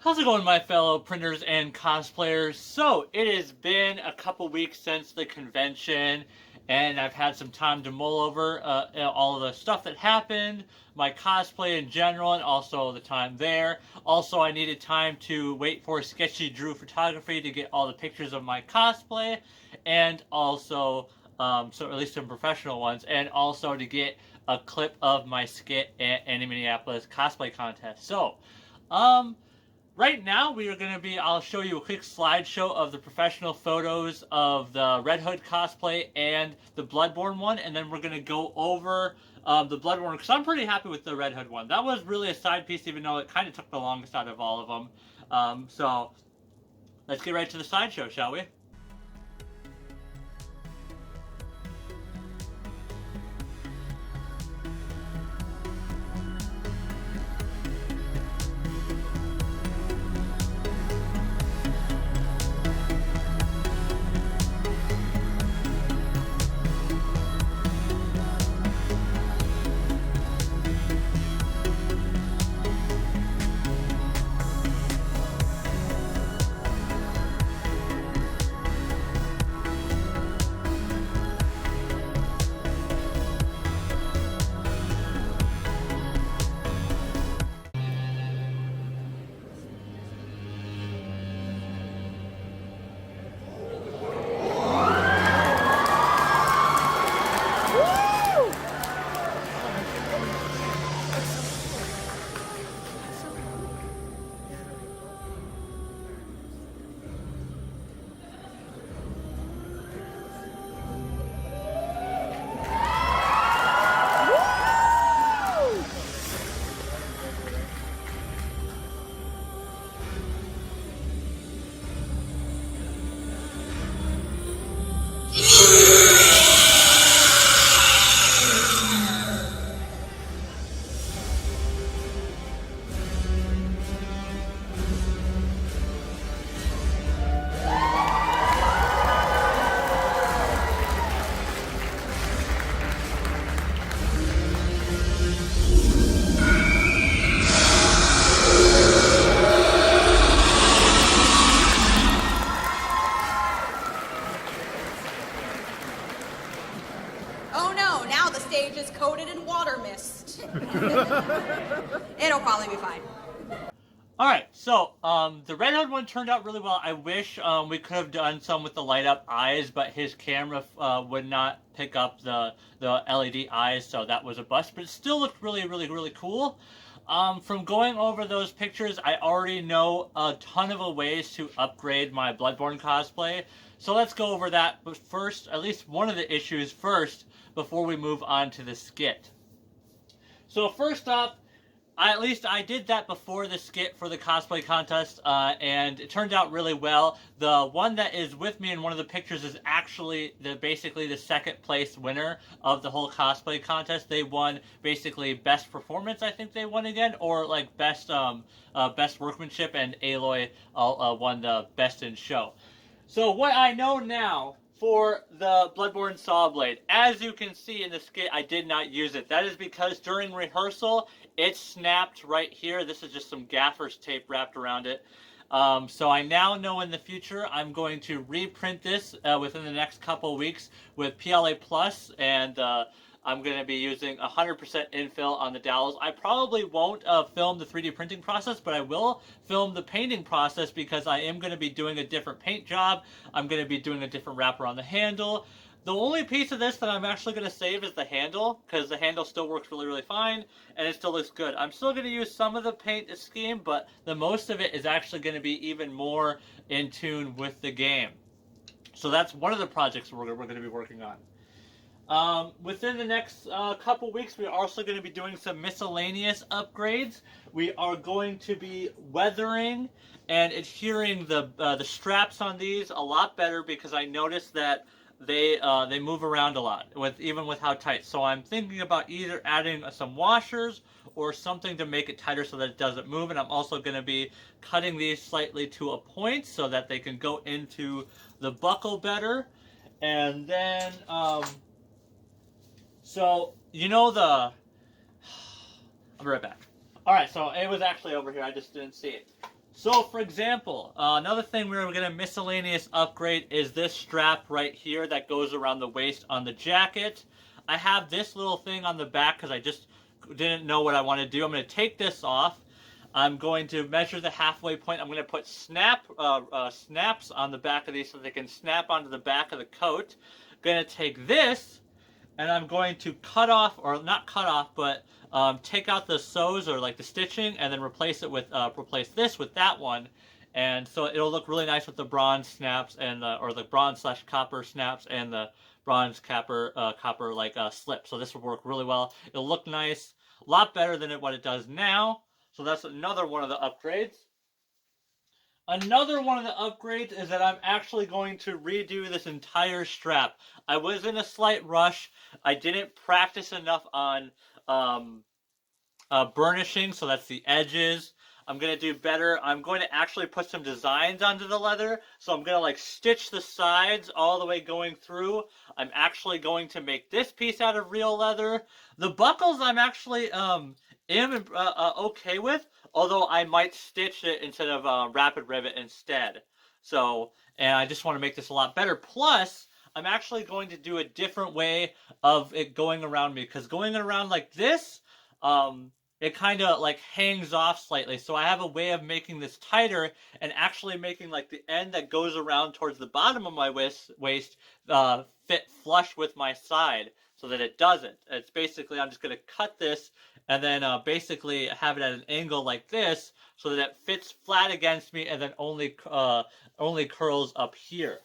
How's it going, my fellow printers and cosplayers? So, it has been a couple weeks since the convention, and I've had some time to mull over all of the stuff that happened, my cosplay in general, and also the time there. Also, I needed time to wait for Sketchy Drew Photography to get all the pictures of my cosplay, and also, so at least some professional ones, and also to get a clip of my skit at Animinneapolis cosplay contest. So, um, right now, we are going to I'll show you a quick slideshow of the professional photos of the Red Hood cosplay and the Bloodborne one, and then we're going to go over the Bloodborne, because I'm pretty happy with the Red Hood one. That was really a side piece, even though it kind of took the longest out of all of them. So, let's get right to the slideshow, shall we? Oh no, now the stage is coated in water mist. It'll probably be fine. Alright, so the Red Hood one turned out really well. I wish we could have done some with the light up eyes, but his camera would not pick up the LED eyes, so that was a bust. But it still looked really, really, really cool. From going over those pictures, I already know a ton of ways to upgrade my Bloodborne cosplay. So let's go over that, but first, at least one of the issues first, before we move on to the skit. So first off, at least I did that before the skit for the cosplay contest, and it turned out really well. The one that is with me in one of the pictures is actually basically the second place winner of the whole cosplay contest. They won basically best performance, I think they won again, or like best best workmanship, and Aloy won the best in show. So what I know now for the Bloodborne Saw Blade, as you can see in the skit, I did not use it. That is because during rehearsal, it snapped right here. This is just some gaffer's tape wrapped around it. So I now know in the future I'm going to reprint this within the next couple weeks with PLA Plus, and I'm going to be using 100% infill on the dowels. I probably won't film the 3D printing process, but I will film the painting process because I am going to be doing a different paint job. I'm going to be doing a different wrapper on the handle. The only piece of this that I'm actually going to save is the handle, because the handle still works really, really fine, and it still looks good. I'm still going to use some of the paint scheme, but the most of it is actually going to be even more in tune with the game. So that's one of the projects we're going to be working on. Within the next couple weeks, we're also going to be doing some miscellaneous upgrades. We are going to be weathering and adhering the straps on these a lot better, because I noticed that they move around a lot even with how tight. So I'm thinking about either adding some washers or something to make it tighter so that it doesn't move. And I'm also going to be cutting these slightly to a point so that they can go into the buckle better. And then so, you know I'll be right back. Alright, so it was actually over here, I just didn't see it. So, for example, another thing we're going to miscellaneous upgrade is this strap right here that goes around the waist on the jacket. I have this little thing on the back because I just didn't know what I want to do. I'm going to take this off. I'm going to measure the halfway point. I'm going to put snaps on the back of these so they can snap onto the back of the coat. I'm going to take this and I'm going to cut off, or not cut off, but take out the sews or like the stitching, and then replace it with replace this with that one, and so it'll look really nice with the bronze snaps and or the bronze slash copper snaps and the bronze copper like slip. So this will work really well. It'll look nice, a lot better than what it does now. So that's another one of the upgrades. Another one of the upgrades is that I'm actually going to redo this entire strap. I was in a slight rush. I didn't practice enough on burnishing, so that's the edges. I'm going to do better. I'm going to actually put some designs onto the leather. So I'm going to like stitch the sides all the way going through. I'm actually going to make this piece out of real leather. The buckles I'm actually okay with, although I might stitch it instead of rapid rivet instead. So, and I just want to make this a lot better. Plus, I'm actually going to do a different way of it going around me, because going around like this, it kind of like hangs off slightly. So I have a way of making this tighter and actually making like the end that goes around towards the bottom of my waist fit flush with my side, so that it doesn't. It's basically, I'm just going to cut this and then basically have it at an angle like this so that it fits flat against me and then only curls up here.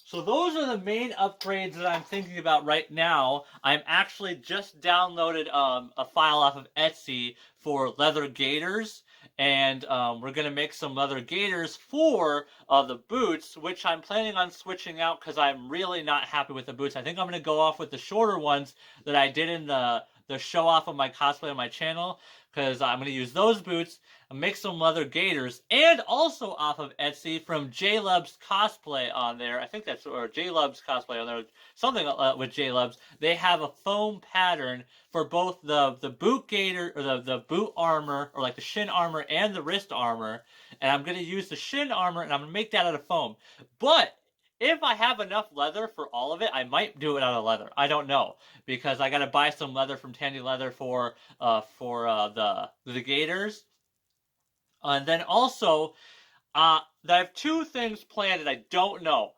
So those are the main upgrades that I'm thinking about right now. I'm actually just downloaded a file off of Etsy for leather gaiters, and we're going to make some leather gaiters for the boots, which I'm planning on switching out because I'm really not happy with the boots. I think I'm going to go off with the shorter ones that I did in the show off of my cosplay on my channel, because I'm going to use those boots and make some leather gaiters, and also off of Etsy from J-Lub's Cosplay on there. I think that's, or J-Lub's Cosplay on there, something with J-Lub's. They have a foam pattern for both the boot gaiter, or the boot armor, or like the shin armor and the wrist armor, and I'm going to use the shin armor and I'm going to make that out of foam. But if I have enough leather for all of it, I might do it out of leather. I don't know, because I got to buy some leather from Tandy Leather for the gaiters. And then also, I have two things planned and I don't know.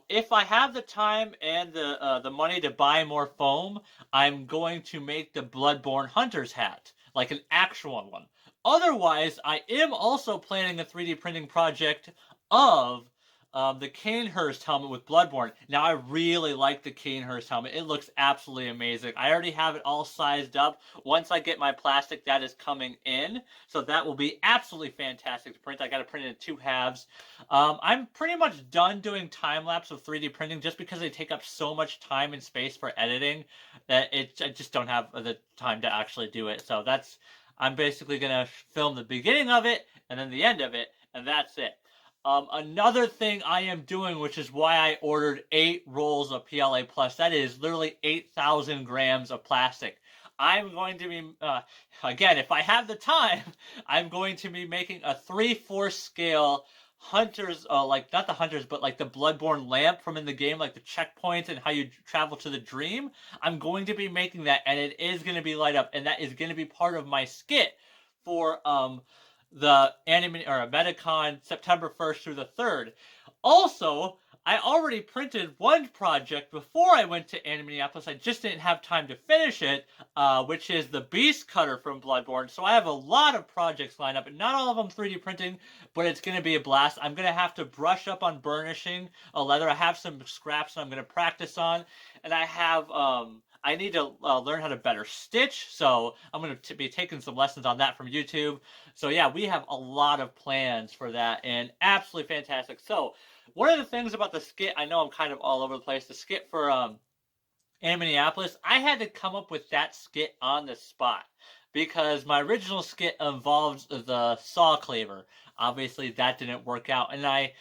If I have the time and the money to buy more foam, I'm going to make the Bloodborne Hunter's hat, like an actual one. Otherwise, I am also planning a 3D printing project of the Canehurst helmet with Bloodborne. Now, I really like the Canehurst helmet. It looks absolutely amazing. I already have it all sized up. Once I get my plastic, that is coming in. So that will be absolutely fantastic to print. I got to print it in 2 halves. I'm pretty much done doing time-lapse of 3D printing just because they take up so much time and space for editing that I just don't have the time to actually do it. So I'm basically going to film the beginning of it and then the end of it, and that's it. Another thing I am doing, which is why I ordered 8 rolls of PLA Plus, that is literally 8,000 grams of plastic. I'm going to be, again, if I have the time, I'm going to be making a 3/4 scale hunters, like, not the hunters, but like the Bloodborne lamp from in the game, like the checkpoints and how you travel to the dream. I'm going to be making that, and it is going to be light up, and that is going to be part of my skit for, the Metacon September 1st through the 3rd. Also, I already printed one project before I went to Animinneapolis. I just didn't have time to finish it, which is the Beast Cutter from Bloodborne. So I have a lot of projects lined up, and not all of them 3D printing, but it's going to be a blast. I'm going to have to brush up on burnishing a leather. I have some scraps that I'm going to practice on, and I have I need to learn how to better stitch, so I'm going to be taking some lessons on that from YouTube. So yeah, we have a lot of plans for that, and absolutely fantastic. So one of the things about the skit, I know I'm kind of all over the place, the skit for Animinneapolis, I had to come up with that skit on the spot, because my original skit involved the saw cleaver. Obviously, that didn't work out, and I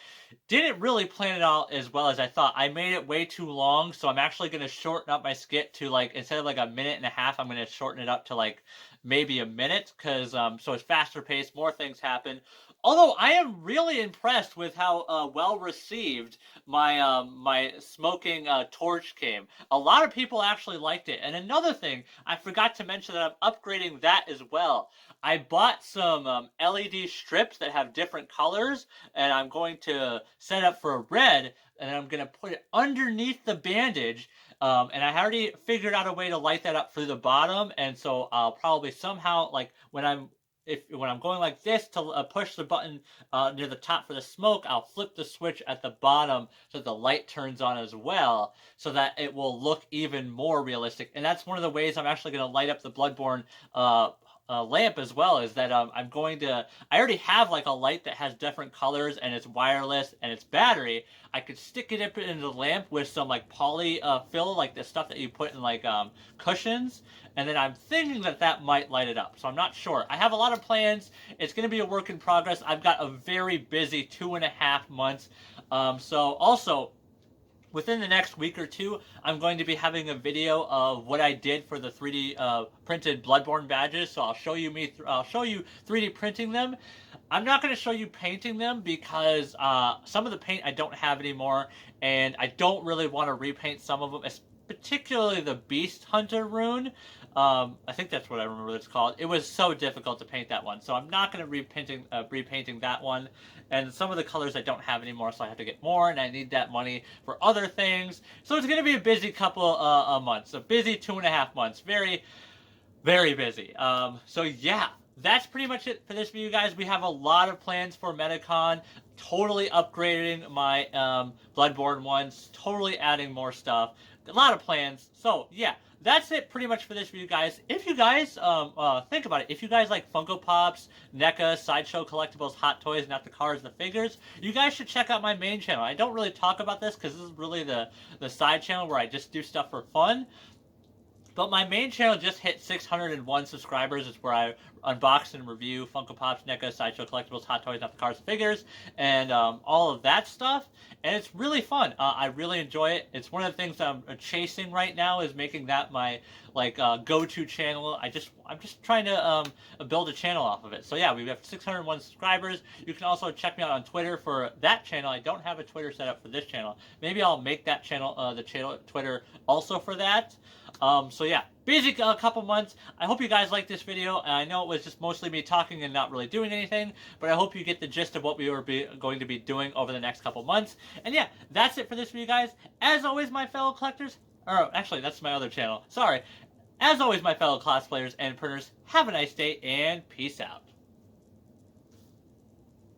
didn't really plan it out as well as I thought. I made it way too long, so I'm actually going to shorten up my skit to, like, instead of like a minute and a half, I'm going to shorten it up to like maybe a minute, because so it's faster paced, more things happen. Although I am really impressed with how well received my smoking torch came. A lot of people actually liked it. And another thing, I forgot to mention that I'm upgrading that as well. I bought some LED strips that have different colors, and I'm going to set up for a red, and I'm going to put it underneath the bandage. And I already figured out a way to light that up through the bottom, and so I'll probably somehow, like when I'm going like this to push the button near the top for the smoke, I'll flip the switch at the bottom so that the light turns on as well, so that it will look even more realistic. And that's one of the ways I'm actually going to light up the Bloodborne lamp as well, is that I already have like a light that has different colors, and it's wireless and it's battery. I could stick it into the lamp with some like poly fill, like the stuff that you put in like cushions, and then I'm thinking that that might light it up. So I'm not sure. I have a lot of plans. It's going to be a work in progress. I've got a very busy 2.5 months. So also, within the next week or two, I'm going to be having a video of what I did for the 3D printed Bloodborne badges. So I'll show you 3D printing them. I'm not going to show you painting them because some of the paint I don't have anymore, and I don't really want to repaint some of them, particularly the Beast Hunter rune. I think that's what I remember it's called. It was so difficult to paint that one, so I'm not going to repainting that one. And some of the colors I don't have anymore, so I have to get more, and I need that money for other things. So it's going to be a busy couple of months, a busy 2.5 months, very, very busy. So yeah, that's pretty much it for this video, guys. We have a lot of plans for Metacon. Totally upgrading my Bloodborne ones, totally adding more stuff. A lot of plans. So yeah, that's it pretty much for this video, guys. If you guys think about it, if you guys like Funko Pops, NECA, Sideshow Collectibles, Hot Toys, not the cars, the figures, you guys should check out my main channel. I don't really talk about this because this is really the side channel where I just do stuff for fun. But my main channel just hit 601 subscribers. It's where I unbox and review Funko Pops, NECA, Sideshow Collectibles, Hot Toys, not the cars, figures, and all of that stuff. And it's really fun. I really enjoy it. It's one of the things I'm chasing right now, is making that my go-to channel. I'm just trying to build a channel off of it. So yeah, we have 601 subscribers. You can also check me out on Twitter for that channel. I don't have a Twitter set up for this channel. Maybe I'll make that channel, the channel Twitter, also for that. So yeah, busy couple months. I hope you guys liked this video. I know it was just mostly me talking and not really doing anything, but I hope you get the gist of what we were going to be doing over the next couple months. And yeah, that's it for this video, guys. As always, my fellow collectors, or actually, that's my other channel. Sorry. As always, my fellow cosplayers and printers, have a nice day and peace out.